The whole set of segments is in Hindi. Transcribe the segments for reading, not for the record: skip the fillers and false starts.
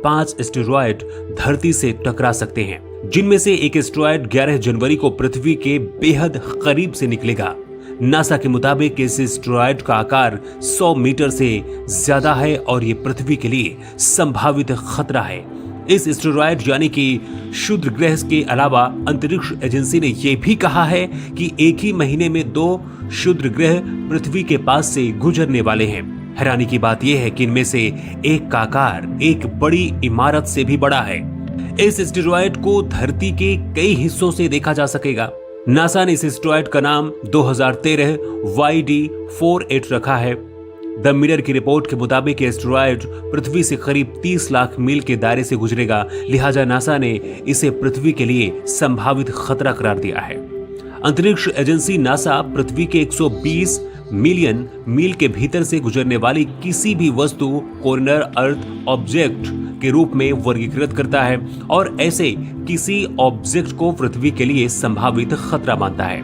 5 एस्टेरॉयड धरती से टकरा सकते हैं, जिनमें से एक एस्टेरॉयड 11 जनवरी को पृथ्वी के बेहद करीब से निकलेगा। नासा के मुताबिक इस एस्टेरॉयड का आकार 100 मीटर से ज्यादा है और ये पृथ्वी के लिए संभावित खतरा है। इस एस्टेरॉयड यानी कि क्षुद्र ग्रह के अलावा अंतरिक्ष एजेंसी ने यह भी कहा है कि एक ही महीने में 2 क्षुद्र ग्रह पृथ्वी के पास से गुजरने वाले हैं। हैरानी की बात यह है कि इनमें से एक का आकार एक बड़ी इमारत से भी बड़ा है। इस एस्टेरॉयड को धरती के कई हिस्सों से देखा जा सकेगा। नासा ने इस एस्टेरॉयड का नाम 2013 YD48 रखा है। द मिरर की रिपोर्ट के मुताबिक एस्टेरॉयड पृथ्वी से करीब 30 लाख मील के दायरे से गुजरेगा, लिहाजा नासा ने इसे पृथ्वी के लिए संभावित खतरा करार दिया है। अंतरिक्ष एजेंसी नासा पृथ्वी के 120 मिलियन मील के भीतर से गुजरने वाली किसी भी वस्तु कोरोनर अर्थ ऑब्जेक्ट के रूप में वर्गीकृत करता है और ऐसे किसी ऑब्जेक्ट को पृथ्वी के लिए संभावित खतरा मानता है।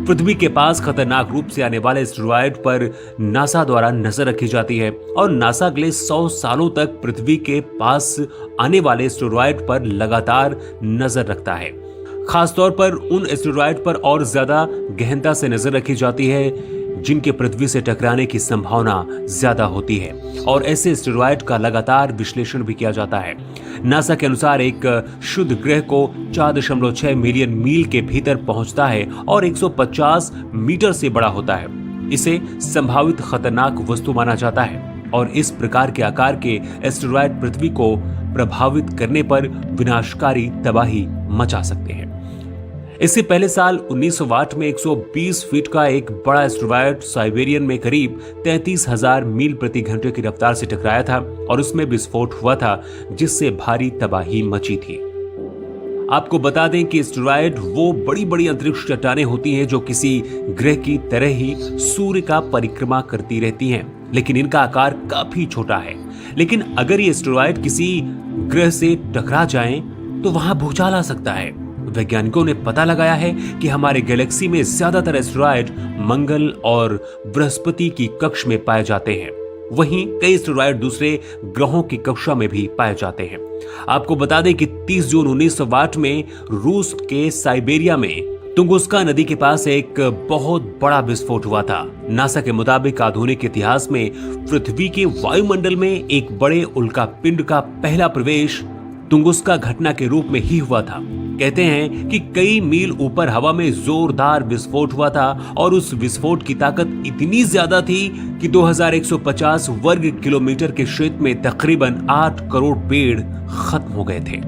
पृथ्वी के पास खतरनाक रूप से आने वाले एस्टेरॉयड पर नासा द्वारा नजर रखी जाती है और नासा अगले 100 सालों तक पृथ्वी के पास आने वाले एस्टेरॉयड पर लगातार नजर रखता है। खासतौर पर उन एस्टेरॉयड पर और ज्यादा गहनता से नजर रखी जाती है जिनके पृथ्वी से टकराने की संभावना ज्यादा होती है और ऐसे एस्टेरॉयड का लगातार विश्लेषण भी किया जाता है। नासा के अनुसार एक क्षुद्र ग्रह को 4.6 मिलियन मील के भीतर पहुंचता है और 150 मीटर से बड़ा होता है। इसे संभावित खतरनाक वस्तु माना जाता है और इस प्रकार के आकार के एस्टेरॉयड पृथ्वी को प्रभावित करने पर विनाशकारी तबाही मचा सकते हैं। इससे पहले साल 1960 में 120 फीट का एक बड़ा एस्टेरॉयड साइबेरियन में करीब 33,000 मील प्रति घंटे की रफ्तार से टकराया था और उसमें विस्फोट हुआ था जिससे भारी तबाही मची थी। आपको बता दें कि एस्टेरॉयड वो बड़ी बड़ी अंतरिक्ष चट्टानें होती हैं जो किसी ग्रह की तरह ही सूर्य का परिक्रमा करती रहती हैं, लेकिन इनका आकार काफी छोटा है। लेकिन अगर ये एस्टेरॉयड किसी ग्रह से टकरा जाएं तो वहां भूचाल आ सकता है। वैज्ञानिकों ने पता लगाया है कि हमारे गैलेक्सी में ज्यादातर एस्टेरॉयड मंगल और बृहस्पति की कक्ष में पाए जाते हैं। वहीं कई एस्टेरॉयड दूसरे ग्रहों की कक्षा में भी पाए जाते हैं। आपको बता दें कि 30 जून 1960 में रूस के साइबेरिया में तुंगुस्का नदी के पास एक बहुत बड़ा विस्फोट हुआ था। नासा के मुताबिक आधुनिक इतिहास में पृथ्वी के वायुमंडल में एक बड़े उल्कापिंड का पहला प्रवेश तुंगुस्का घटना के रूप में ही हुआ था। कहते हैं कि कई मील ऊपर हवा में जोरदार विस्फोट हुआ था और उस विस्फोट की ताकत इतनी ज्यादा थी कि 2150 वर्ग किलोमीटर के क्षेत्र में तकरीबन 8 करोड़ पेड़ खत्म हो गए थे।